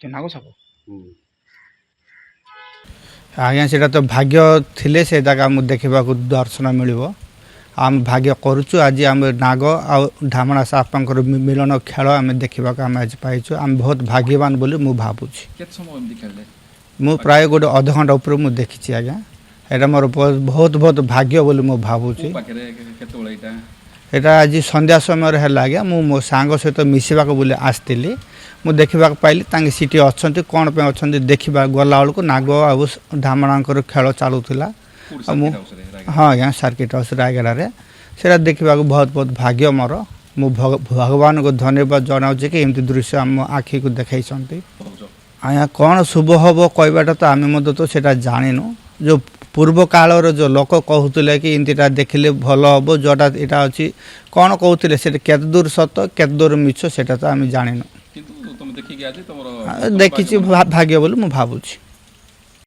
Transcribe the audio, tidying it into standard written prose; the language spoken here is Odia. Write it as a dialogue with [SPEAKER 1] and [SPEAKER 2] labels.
[SPEAKER 1] ନାଗ ସାପ
[SPEAKER 2] ହୁଁ
[SPEAKER 1] ଆଜ୍ଞା ସେଇଟା ତ ଭାଗ୍ୟ ଥିଲେ ସେ ଜାଗା ଆମକୁ ଦେଖିବାକୁ ଦର୍ଶନ ମିଳିବ ଆମେ ଭାଗ୍ୟ କରୁଛୁ ଆଜି ଆମେ ନାଗ ଆଉ ଢାମଣା ସାପଙ୍କର ମିଳନ ଖେଳ ଆମେ ଦେଖିବାକୁ ଆମେ ଆଜି ପାଇଛୁ ଆମେ ବହୁତ ଭାଗ୍ୟବାନ ବୋଲି ମୁଁ ଭାବୁଛି
[SPEAKER 2] କେତେ ସମୟ ଏମିତି ଖେଳିଲେ
[SPEAKER 1] ମୁଁ ପ୍ରାୟ ଗୋଟେ ଅଧଘଣ୍ଟା ଉପରେ ମୁଁ ଦେଖିଛି ଆଜ୍ଞା ଏଇଟା ମୋର ବହୁତ ବହୁତ ଭାଗ୍ୟ ବୋଲି ମୁଁ ଭାବୁଛି
[SPEAKER 2] କୋଉ ପାଖରେ କେତେବେଳେ ଏଇଟା
[SPEAKER 1] ଏଇଟା ଆଜି ସନ୍ଧ୍ୟା ସମୟରେ ହେଲା ଆଜ୍ଞା ମୁଁ ମୋ ସାଙ୍ଗ ସହିତ ମିଶିବାକୁ ବୋଲି ଆସିଥିଲି ମୁଁ ଦେଖିବାକୁ ପାଇଲି ତାଙ୍କେ ସେଠି ଅଛନ୍ତି କ'ଣ ପାଇଁ ଅଛନ୍ତି ଦେଖିବା ଗଲାବେଳକୁ ନାଗ ଆଉ ଢାମଣାଙ୍କର ଖେଳ ଚାଲୁଥିଲା
[SPEAKER 2] କୋଉଠି
[SPEAKER 1] ଆଉ ମୁଁ
[SPEAKER 2] ସାର୍କିଟ୍ ହାଉସରେ ରାୟଗଡ଼ା?
[SPEAKER 1] ହଁ ଆଜ୍ଞା ସାର୍କିଟ୍ ହାଉସ୍ ରାୟଗଡ଼ାରେ ସେଇଟା ଦେଖିବାକୁ ବହୁତ ବହୁତ ଭାଗ୍ୟ ମୋର ମୁଁ ଭଗବାନଙ୍କୁ ଧନ୍ୟବାଦ ଜଣାଉଛି କି ଏମିତି ଦୃଶ୍ୟ ଆମ ଆଖିକୁ ଦେଖାଇଛନ୍ତି
[SPEAKER 2] କହୁଛ
[SPEAKER 1] ଆଜ୍ଞା କ'ଣ ଶୁଭ ହେବ କହିବାଟା ତ ଆମେ ମଧ୍ୟ ତ ସେଇଟା ଜାଣିନୁ ଯେଉଁ ପୂର୍ବ କାଳର ଯେଉଁ ଲୋକ କହୁଥିଲେ କି ଏମିତିଟା ଦେଖିଲେ ଭଲ ହେବ ଯେଉଁଟା ଏଇଟା ଅଛି କ'ଣ କହୁଥିଲେ ସେଇଟା କେତେ ଦୂର ସତ କେତେ ଦୂର ମିଛ ସେଇଟା ତ ଆମେ ଜାଣିନୁ
[SPEAKER 2] କିନ୍ତୁ ତମେ ଦେଖିକି ଆଜି ତମର
[SPEAKER 1] ଦେଖିଛି ଭାଗ୍ୟ ବୋଲି ମୁଁ ଭାବୁଛି